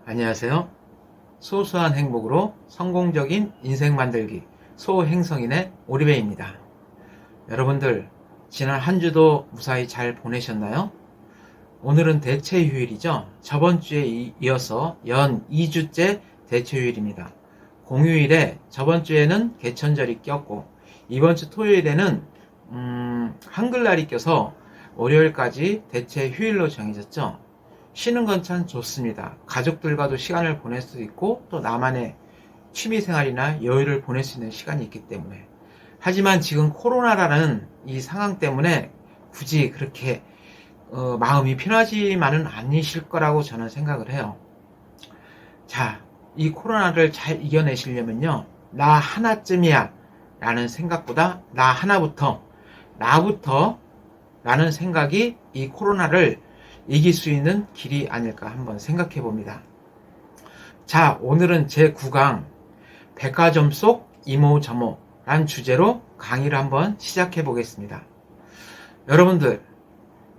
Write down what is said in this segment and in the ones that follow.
안녕하세요. 소소한 행복으로 성공적인 인생 만들기 소행성인의 오리배입니다. 여러분들 지난 한 주도 무사히 잘 보내셨나요? 오늘은 대체휴일이죠. 저번 주에 이어서 연 2주째 대체휴일입니다. 공휴일에 저번 주에는 개천절이 꼈고 이번 주 토요일에는 한글날이 껴서 월요일까지 대체휴일로 정해졌죠. 쉬는 건 참 좋습니다. 가족들과도 시간을 보낼 수 있고 또 나만의 취미생활이나 여유를 보낼 수 있는 시간이 있기 때문에. 하지만 지금 코로나라는 이 상황 때문에 굳이 그렇게 마음이 편하지만은 않으실 거라고 저는 생각을 해요. 자, 이 코로나를 잘 이겨내시려면요, 나 하나쯤이야 라는 생각보다 나부터 라는 생각이 이 코로나를 이길 수 있는 길이 아닐까 한번 생각해 봅니다. 자, 오늘은 제 9강 백화점 속 이모저모 란 주제로 강의를 한번 시작해 보겠습니다. 여러분들,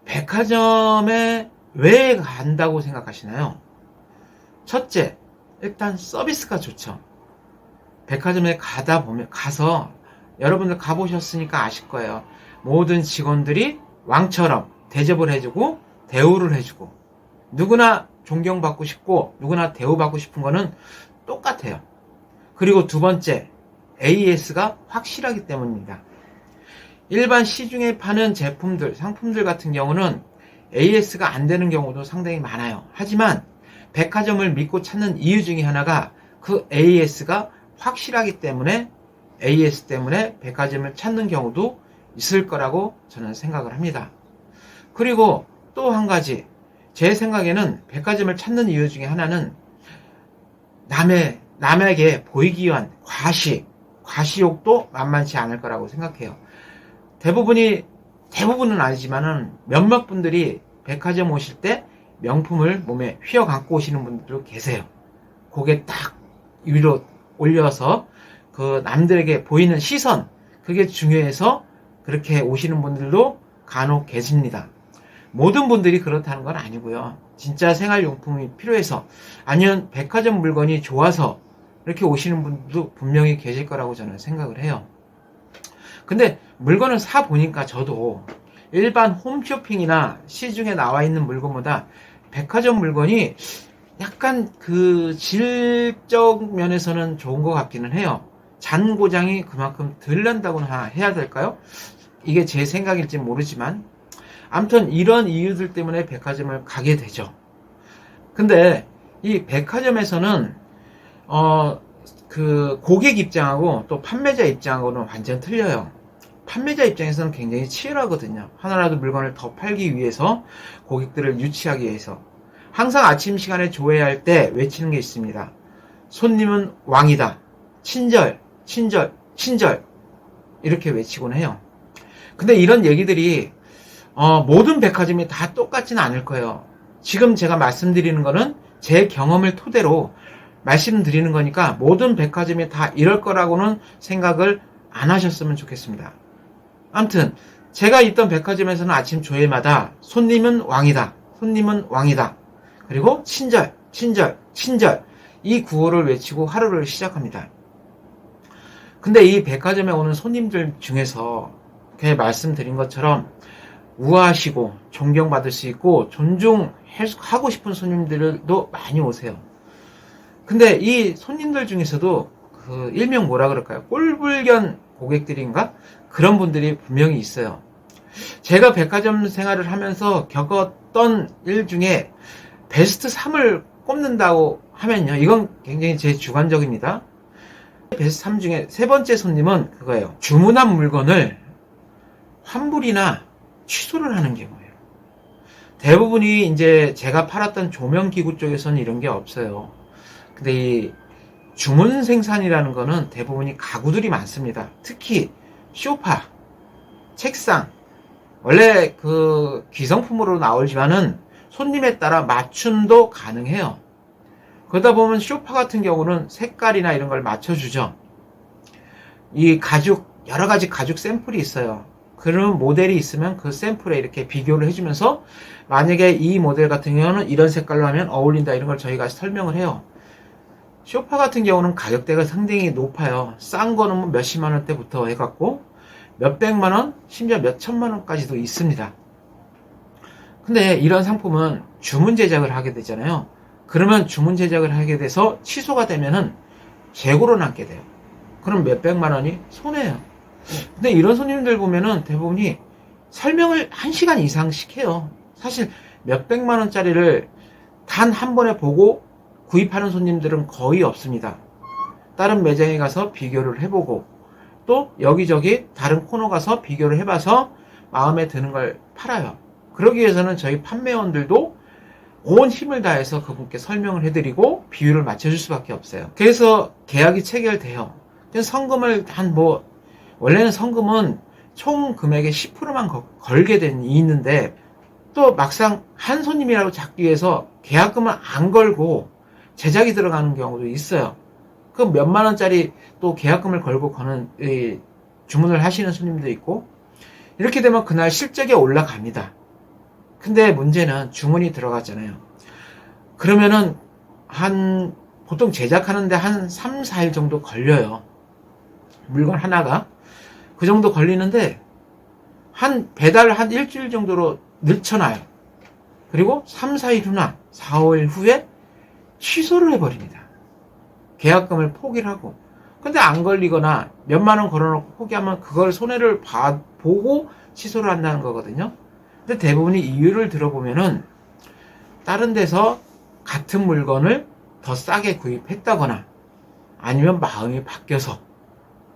백화점에 왜 간다고 생각하시나요? 첫째, 일단 서비스가 좋죠. 백화점에 가서 여러분들 가보셨으니까 아실 거예요. 모든 직원들이 왕처럼 대접을 해주고 대우를 해주고, 누구나 존경받고 싶고 누구나 대우받고 싶은 거는 똑같아요. 그리고 두 번째, AS가 확실하기 때문입니다. 일반 시중에 파는 제품들, 상품들 같은 경우는 AS가 안 되는 경우도 상당히 많아요. 하지만 백화점을 믿고 찾는 이유 중에 하나가 그 AS가 확실하기 때문에, AS 때문에 백화점을 찾는 경우도 있을 거라고 저는 생각을 합니다. 그리고 또 한 가지, 제 생각에는 백화점을 찾는 이유 중에 하나는 남에게 보이기 위한 과시욕도 만만치 않을 거라고 생각해요. 대부분은 아니지만은 몇몇 분들이 백화점 오실 때 명품을 몸에 휘어 감고 오시는 분들도 계세요. 고개 딱 위로 올려서 그 남들에게 보이는 시선, 그게 중요해서 그렇게 오시는 분들도 간혹 계십니다. 모든 분들이 그렇다는 건 아니고요. 진짜 생활용품이 필요해서, 아니면 백화점 물건이 좋아서 이렇게 오시는 분들도 분명히 계실 거라고 저는 생각을 해요. 근데 물건을 사보니까 저도 일반 홈쇼핑이나 시중에 나와 있는 물건보다 백화점 물건이 약간 그 질적 면에서는 좋은 것 같기는 해요. 잔고장이 그만큼 덜 난다고나 해야 될까요? 이게 제 생각일지 모르지만 아무튼 이런 이유들 때문에 백화점을 가게 되죠. 근데 이 백화점에서는 그 고객 입장하고 또 판매자 입장하고는 완전 틀려요. 판매자 입장에서는 굉장히 치열하거든요. 하나라도 물건을 더 팔기 위해서, 고객들을 유치하기 위해서 항상 아침 시간에 조회할 때 외치는 게 있습니다. 손님은 왕이다. 친절, 친절, 친절. 이렇게 외치곤 해요. 근데 이런 얘기들이 모든 백화점이 다 똑같지는 않을 거예요. 지금 제가 말씀드리는 거는 제 경험을 토대로 말씀드리는 거니까 모든 백화점이 다 이럴 거라고는 생각을 안 하셨으면 좋겠습니다. 아무튼 제가 있던 백화점에서는 아침 조회마다 손님은 왕이다, 손님은 왕이다, 그리고 친절, 친절, 친절, 이 구호를 외치고 하루를 시작합니다. 근데 이 백화점에 오는 손님들 중에서 그냥 말씀드린 것처럼 우아하시고 존경받을 수 있고 존중하고 싶은 손님들도 많이 오세요. 근데 이 손님들 중에서도 그 일명 뭐라 그럴까요? 꼴불견 고객들인가? 그런 분들이 분명히 있어요. 제가 백화점 생활을 하면서 겪었던 일 중에 베스트 3을 꼽는다고 하면요, 이건 굉장히 제 주관적입니다. 베스트 3 중에 세 번째 손님은 그거예요. 주문한 물건을 환불이나 취소를 하는 경우예요. 대부분이 이제 제가 팔았던 조명기구 쪽에서는 이런 게 없어요. 근데 이 주문 생산이라는 거는 대부분이 가구들이 많습니다. 특히 소파, 책상, 원래 그 기성품으로 나오지만은 손님에 따라 맞춤도 가능해요. 그러다 보면 소파 같은 경우는 색깔이나 이런 걸 맞춰주죠. 이 가죽, 여러 가지 가죽 샘플이 있어요. 그런 모델이 있으면 그 샘플에 이렇게 비교를 해주면서 만약에 이 모델 같은 경우는 이런 색깔로 하면 어울린다 이런 걸 저희가 설명을 해요. 쇼파 같은 경우는 가격대가 상당히 높아요. 싼 거는 뭐 몇십만 원대부터 해갖고 몇백만 원, 심지어 몇천만 원까지도 있습니다. 근데 이런 상품은 주문 제작을 하게 되잖아요. 그러면 주문 제작을 하게 돼서 취소가 되면은 재고로 남게 돼요. 그럼 몇백만 원이 손해예요. 근데 이런 손님들 보면은 대부분이 설명을 1시간 이상씩 해요. 사실 몇백만 원짜리를 단 한 번에 보고 구입하는 손님들은 거의 없습니다. 다른 매장에 가서 비교를 해보고 또 여기저기 다른 코너 가서 비교를 해봐서 마음에 드는 걸 팔아요. 그러기 위해서는 저희 판매원들도 온 힘을 다해서 그분께 설명을 해드리고 비율을 맞춰줄 수밖에 없어요. 그래서 계약이 체결돼요. 성금을 원래는 성금은 총 금액의 10%만 걸게 있는데 또 막상 한 손님이라고 잡기 위해서 계약금을 안 걸고 제작이 들어가는 경우도 있어요. 그 몇만 원짜리 또 계약금을 걸고 주문을 하시는 손님도 있고 이렇게 되면 그날 실적이 올라갑니다. 근데 문제는 주문이 들어갔잖아요. 그러면은 보통 제작하는데 한 3, 4일 정도 걸려요. 물건 하나가. 그 정도 걸리는데 배달 한 일주일 정도로 늦춰놔요. 그리고 3, 4일 후나 4, 5일 후에 취소를 해버립니다. 계약금을 포기를 하고. 근데 안 걸리거나 몇만 원 걸어놓고 포기하면 그걸 손해를 보고 취소를 한다는 거거든요. 근데 대부분의 이유를 들어보면은 다른 데서 같은 물건을 더 싸게 구입했다거나 아니면 마음이 바뀌어서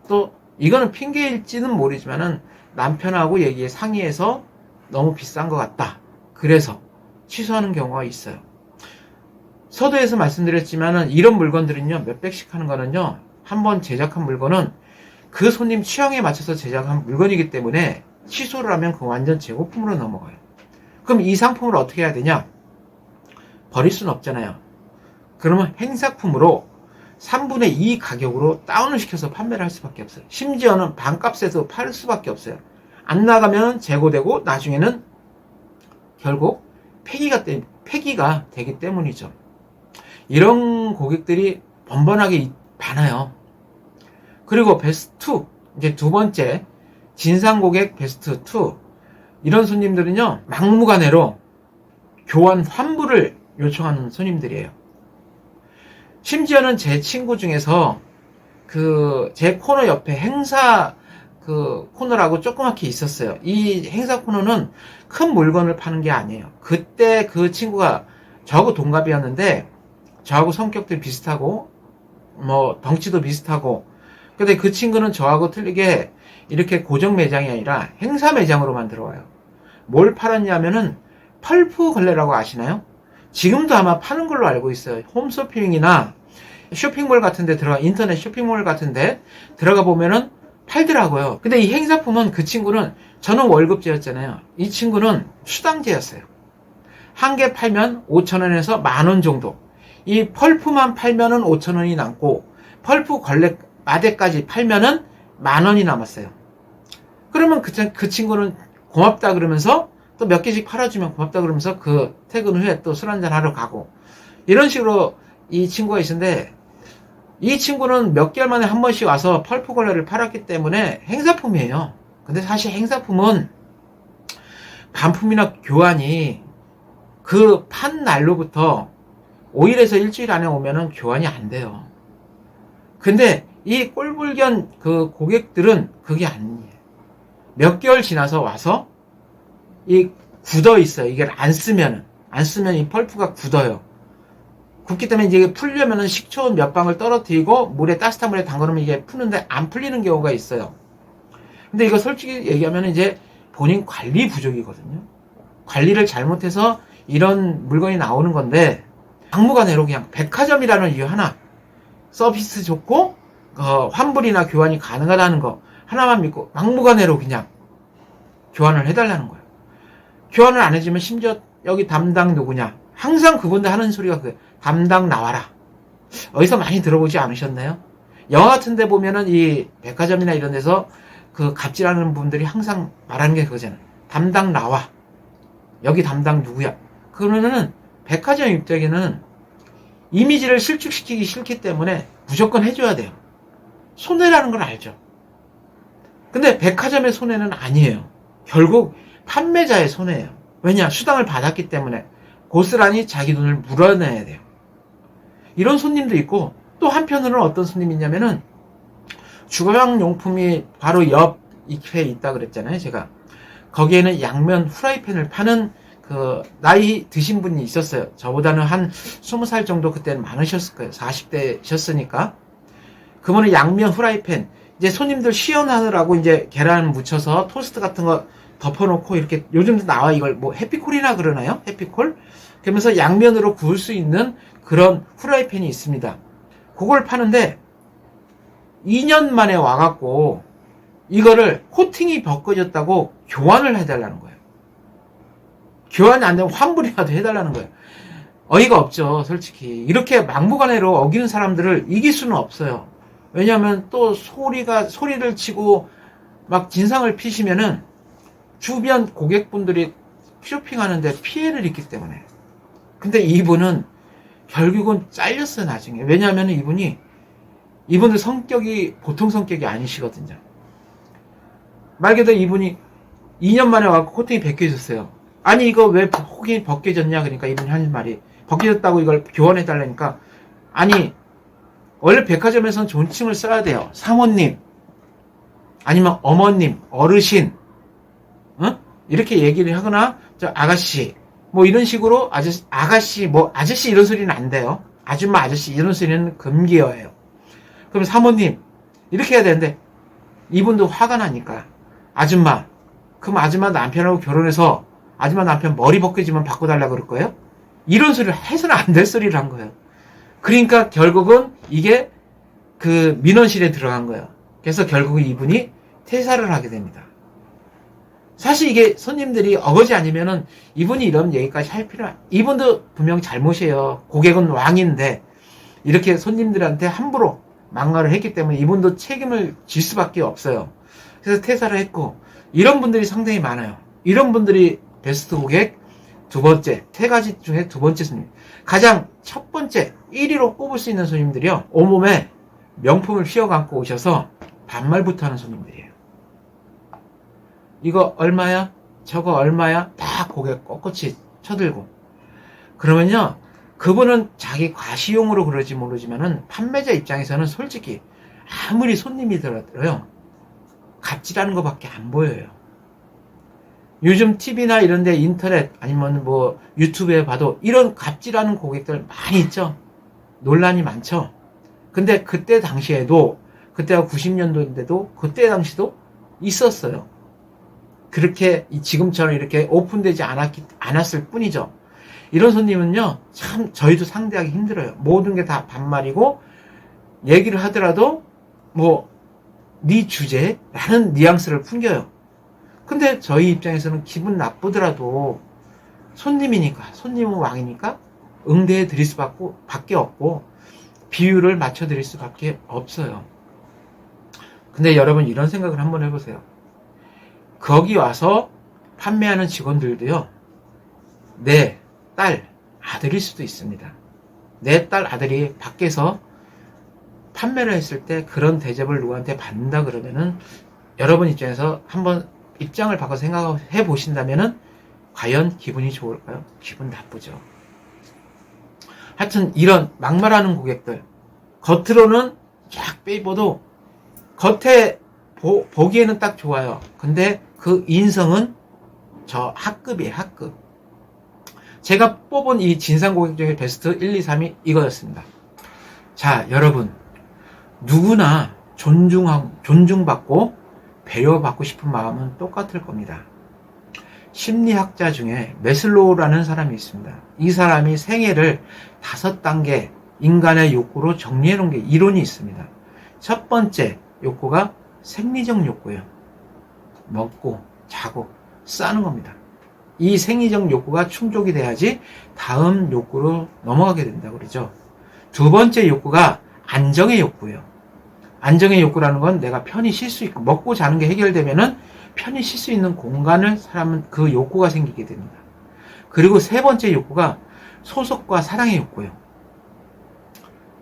또 이거는 핑계일지는 모르지만은 남편하고 상의해서 너무 비싼 것 같다. 그래서 취소하는 경우가 있어요. 서두에서 말씀드렸지만은 이런 물건들은요, 몇백씩 하는 거는요, 한번 제작한 물건은 그 손님 취향에 맞춰서 제작한 물건이기 때문에 취소를 하면 그 완전 재고품으로 넘어가요. 그럼 이 상품을 어떻게 해야 되냐? 버릴 수는 없잖아요. 그러면 행사품으로 3분의 2 가격으로 다운을 시켜서 판매를 할 수밖에 없어요. 심지어는 반값에서 팔 수밖에 없어요. 안 나가면 재고되고 나중에는 결국 폐기가 되기 때문이죠. 이런 고객들이 번번하게 많아요. 그리고 베스트 2, 이제 두 번째 진상 고객 베스트 2, 이런 손님들은요, 막무가내로 교환 환불을 요청하는 손님들이에요. 심지어는 제 친구 중에서 제 코너 옆에 행사 코너라고 조그맣게 있었어요. 이 행사 코너는 큰 물건을 파는 게 아니에요. 그때 그 친구가 저하고 동갑이었는데 저하고 성격도 비슷하고 덩치도 비슷하고, 근데 그 친구는 저하고 틀리게 이렇게 고정 매장이 아니라 행사 매장으로만 들어와요. 뭘 팔았냐면은 펄프 걸레라고 아시나요? 지금도 아마 파는 걸로 알고 있어요. 홈쇼핑이나 쇼핑몰 같은데 인터넷 쇼핑몰 같은데 들어가 보면은 팔더라고요. 근데 이 행사품은 저는 월급제였잖아요. 이 친구는 수당제였어요. 한 개 팔면 5,000원에서 10,000원 정도. 이 펄프만 팔면은 5,000원이 남고 펄프 걸레 마대까지 팔면은 10,000원이 남았어요. 그러면 그 친구는 고맙다 그러면서 또 몇 개씩 팔아주면 고맙다 그러면서 그 퇴근 후에 또 술 한잔 하러 가고, 이런 식으로 이 친구가 있는데, 이 친구는 몇 개월 만에 한 번씩 와서 펄프 걸레를 팔았기 때문에 행사품이에요. 근데 사실 행사품은 반품이나 교환이 그 판 날로부터 5일에서 일주일 안에 오면은 교환이 안 돼요. 근데 이 꼴불견 그 고객들은 그게 아니에요. 몇 개월 지나서 와서 굳어 있어요. 이게 안 쓰면 이 펄프가 굳어요. 굳기 때문에 이제 풀려면은 식초 몇 방울 떨어뜨리고 따뜻한 물에 담그면 이게 푸는데 안 풀리는 경우가 있어요. 근데 이거 솔직히 얘기하면 이제 본인 관리 부족이거든요. 관리를 잘못해서 이런 물건이 나오는 건데, 막무가내로 그냥 백화점이라는 이유 하나, 서비스 좋고 환불이나 교환이 가능하다는 거 하나만 믿고 막무가내로 그냥 교환을 해달라는 거예요. 교환을 안 해주면 심지어 여기 담당 누구냐, 항상 그분들 하는 소리가 담당 나와라. 어디서 많이 들어보지 않으셨나요? 영화 같은 데 보면은 이 백화점이나 이런 데서 그 갑질하는 분들이 항상 말하는 게 그거잖아요. 담당 나와. 여기 담당 누구야? 그러면은 백화점 입장에는 이미지를 실축시키기 싫기 때문에 무조건 해줘야 돼요. 손해라는 걸 알죠. 근데 백화점의 손해는 아니에요. 결국 판매자의 손해예요. 왜냐? 수당을 받았기 때문에 고스란히 자기 돈을 물어내야 돼요. 이런 손님도 있고, 또 한편으로는 어떤 손님이 있냐면은 주방용품이 바로 옆 이케에 있다 그랬잖아요, 제가. 거기에는 양면 후라이팬을 파는 그 나이 드신 분이 있었어요. 저보다는 한 20살 정도 그때는 많으셨을 거예요. 40대셨으니까. 그분은 양면 후라이팬, 이제 손님들 시연하느라고 이제 계란 묻혀서 토스트 같은 거 덮어놓고 이렇게, 요즘도 나와. 이걸 뭐 해피콜이나 그러나요? 해피콜? 그러면서 양면으로 구울 수 있는 그런 후라이팬이 있습니다. 그걸 파는데 2년 만에 와갖고 이거를 코팅이 벗겨졌다고 교환을 해달라는 거예요. 교환이 안 되면 환불이라도 해달라는 거예요. 어이가 없죠, 솔직히. 이렇게 막무가내로 어기는 사람들을 이길 수는 없어요. 왜냐하면 또 소리를 치고 막 진상을 피시면은 주변 고객분들이 쇼핑하는데 피해를 입기 때문에. 근데 이분은 결국은 잘렸어요, 나중에. 왜냐하면 이분들 성격이 보통 성격이 아니시거든요. 말 그대로 이분이 2년 만에 와서 코팅이 벗겨졌어요. 아니, 이거 왜 코팅이 벗겨졌냐? 그러니까 이분이 하는 말이, 벗겨졌다고 이걸 교환해달라니까, 아니, 원래 백화점에서는 존칭을 써야 돼요. 사모님, 아니면 어머님, 어르신, 이렇게 얘기를 하거나, 저 아가씨, 뭐 이런 식으로 아가씨, 뭐 아저씨 이런 소리는 안 돼요. 아줌마, 아저씨 이런 소리는 금기어예요. 그럼 사모님 이렇게 해야 되는데, 이분도 화가 나니까 아줌마, 그럼 아줌마 남편하고 결혼해서 아줌마 남편 머리 벗겨지면 바꿔달라고 그럴 거예요? 이런 소리를 해서는 안 될 소리를 한 거예요. 그러니까 결국은 이게 그 민원실에 들어간 거예요. 그래서 결국은 이분이 퇴사를 하게 됩니다. 사실 이게 손님들이 어거지 아니면은 이분이 이런 얘기까지 할 필요는, 이분도 분명 잘못이에요. 고객은 왕인데 이렇게 손님들한테 함부로 막말을 했기 때문에 이분도 책임을 질 수밖에 없어요. 그래서 퇴사를 했고, 이런 분들이 상당히 많아요. 이런 분들이 베스트 고객 두 번째, 세 가지 중에 두 번째 손님. 가장 첫 번째 1위로 꼽을 수 있는 손님들이요, 온몸에 명품을 휘어감고 오셔서 반말부터 하는 손님들이에요. 이거 얼마야? 저거 얼마야? 다 고개 꼿꼿이 쳐들고. 그러면요, 그분은 자기 과시용으로 그러지 모르지만은 판매자 입장에서는 솔직히 아무리 손님이 들어요, 갑질하는 것밖에 안 보여요. 요즘 TV나 이런 데, 인터넷 아니면 뭐 유튜브에 봐도 이런 갑질하는 고객들 많이 있죠. 논란이 많죠. 근데 그때 당시에도, 그때가 90년도인데도 그때 당시도 있었어요. 그렇게 지금처럼 이렇게 오픈되지 않았을 뿐이죠. 이런 손님은요, 참 저희도 상대하기 힘들어요. 모든 게 다 반말이고, 얘기를 하더라도 뭐 네 주제라는 뉘앙스를 풍겨요. 근데 저희 입장에서는 기분 나쁘더라도 손님이니까, 손님은 왕이니까 응대해 드릴 수밖에 없고 비율을 맞춰 드릴 수밖에 없어요. 근데 여러분, 이런 생각을 한번 해보세요. 거기 와서 판매하는 직원들도요, 내 딸, 아들일 수도 있습니다. 내 딸, 아들이 밖에서 판매를 했을 때 그런 대접을 누구한테 받는다 그러면은, 여러분 입장에서 한번 입장을 바꿔 생각해 보신다면은 과연 기분이 좋을까요? 기분 나쁘죠. 하여튼 이런 막말하는 고객들, 겉으로는 쫙 빼입어도 겉에 보기에는 딱 좋아요. 근데 그 인성은 저 하급이에요, 하급. 제가 뽑은 이 진상 고객 중에 베스트 1, 2, 3이 이거였습니다. 자, 여러분, 누구나 존중받고 배려받고 싶은 마음은 똑같을 겁니다. 심리학자 중에 메슬로우라는 사람이 있습니다. 이 사람이 생애를 5단계 인간의 욕구로 정리해 놓은 게 이론이 있습니다. 첫 번째 욕구가 생리적 욕구예요. 먹고 자고 싸는 겁니다. 이 생리적 욕구가 충족이 돼야지 다음 욕구로 넘어가게 된다고 그러죠. 두 번째 욕구가 안정의 욕구예요. 안정의 욕구라는 건 내가 편히 쉴 수 있고 먹고 자는 게 해결되면은 편히 쉴 수 있는 공간을 사람은 그 욕구가 생기게 됩니다. 그리고 세 번째 욕구가 소속과 사랑의 욕구예요.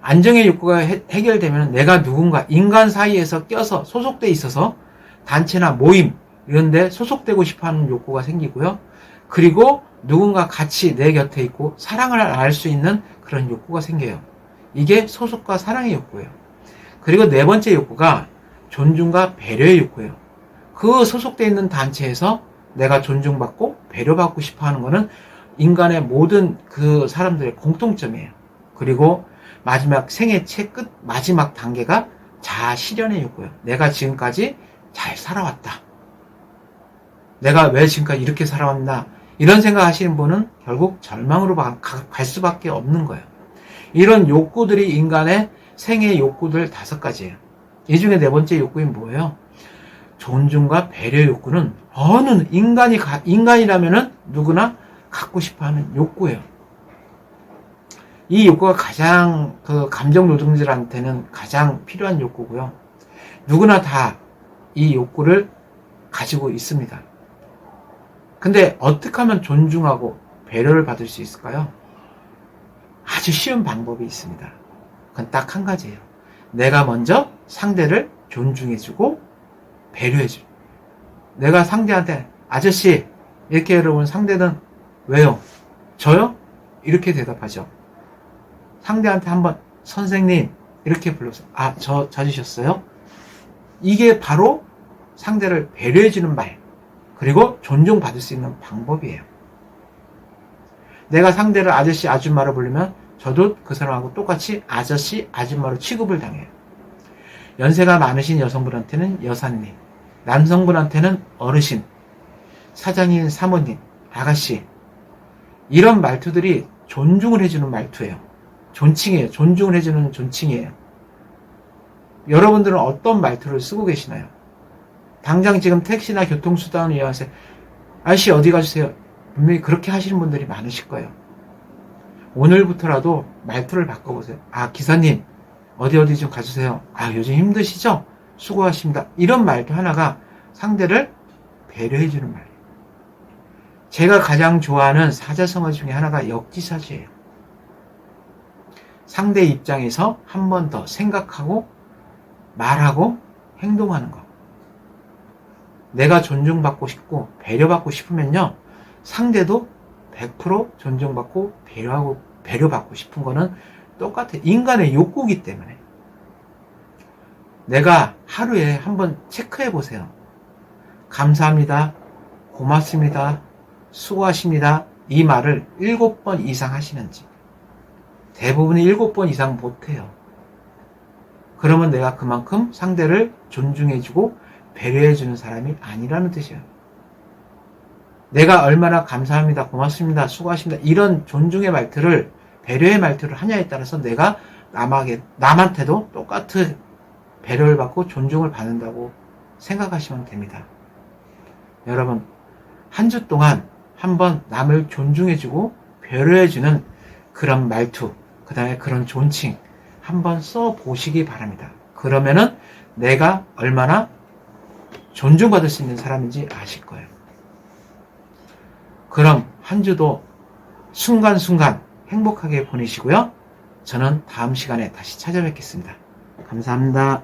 안정의 욕구가 해결되면 내가 누군가 인간 사이에서 껴서 소속돼 있어서 단체나 모임 이런 데 소속되고 싶어하는 욕구가 생기고요. 그리고 누군가 같이 내 곁에 있고 사랑을 알 수 있는 그런 욕구가 생겨요. 이게 소속과 사랑의 욕구예요. 그리고 네 번째 욕구가 존중과 배려의 욕구예요. 그 소속돼 있는 단체에서 내가 존중받고 배려받고 싶어하는 것은 인간의 모든 그 사람들의 공통점이에요. 그리고 마지막 생애 끝 마지막 단계가 자아 실현의 욕구예요. 내가 지금까지 잘 살아왔다. 내가 왜 지금까지 이렇게 살아왔나? 이런 생각 하시는 분은 결국 절망으로 갈 수밖에 없는 거예요. 이런 욕구들이 인간의 생애 욕구들 5가지예요. 이 중에 네 번째 욕구는 뭐예요? 존중과 배려 욕구는 어느 인간이라면은 누구나 갖고 싶어하는 욕구예요. 이 욕구가 가장 그 감정 노동자들한테는 가장 필요한 욕구고요. 누구나 다 이 욕구를 가지고 있습니다. 근데 어떻게 하면 존중하고 배려를 받을 수 있을까요? 아주 쉬운 방법이 있습니다. 그건 딱 한 가지예요. 내가 먼저 상대를 존중해주고 배려해줘. 내가 상대한테 아저씨 이렇게 여러분 상대는 왜요? 저요? 이렇게 대답하죠. 상대한테 한번 선생님 이렇게 불러서 저 찾으셨어요? 이게 바로 상대를 배려해주는 말 그리고 존중받을 수 있는 방법이에요. 내가 상대를 아저씨 아줌마로 부르면 저도 그 사람하고 똑같이 아저씨 아줌마로 취급을 당해요. 연세가 많으신 여성분한테는 여사님, 남성분한테는 어르신, 사장님, 사모님, 아가씨 이런 말투들이 존중을 해주는 말투예요. 존칭이에요. 존중을 해주는 존칭이에요. 여러분들은 어떤 말투를 쓰고 계시나요? 당장 지금 택시나 교통수단을 이용하세요. 아저씨 어디 가주세요. 분명히 그렇게 하시는 분들이 많으실 거예요. 오늘부터라도 말투를 바꿔보세요. 기사님 어디 좀 가주세요. 요즘 힘드시죠? 수고하십니다. 이런 말도 하나가 상대를 배려해주는 말이에요. 제가 가장 좋아하는 사자성어 중에 하나가 역지사지예요. 상대 입장에서 한 번 더 생각하고 말하고 행동하는 것. 내가 존중받고 싶고 배려받고 싶으면요. 상대도 100% 존중받고 배려받고 싶은 거는 똑같아요. 인간의 욕구이기 때문에. 내가 하루에 한번 체크해 보세요. 감사합니다. 고맙습니다. 수고하십니다. 이 말을 7번 이상 하시는지. 대부분이 7번 이상 못해요. 그러면 내가 그만큼 상대를 존중해주고 배려해주는 사람이 아니라는 뜻이에요. 내가 얼마나 감사합니다, 고맙습니다, 수고하십니다 이런 존중의 말투를 배려의 말투를 하냐에 따라서 내가 남한테도 똑같은 배려를 받고 존중을 받는다고 생각하시면 됩니다. 여러분 한 주 동안 한번 남을 존중해주고 배려해주는 그런 말투 그 다음에 그런 존칭 한번 써보시기 바랍니다. 그러면은 내가 얼마나 존중받을 수 있는 사람인지 아실 거예요. 그럼 한 주도 순간순간 행복하게 보내시고요. 저는 다음 시간에 다시 찾아뵙겠습니다. 감사합니다.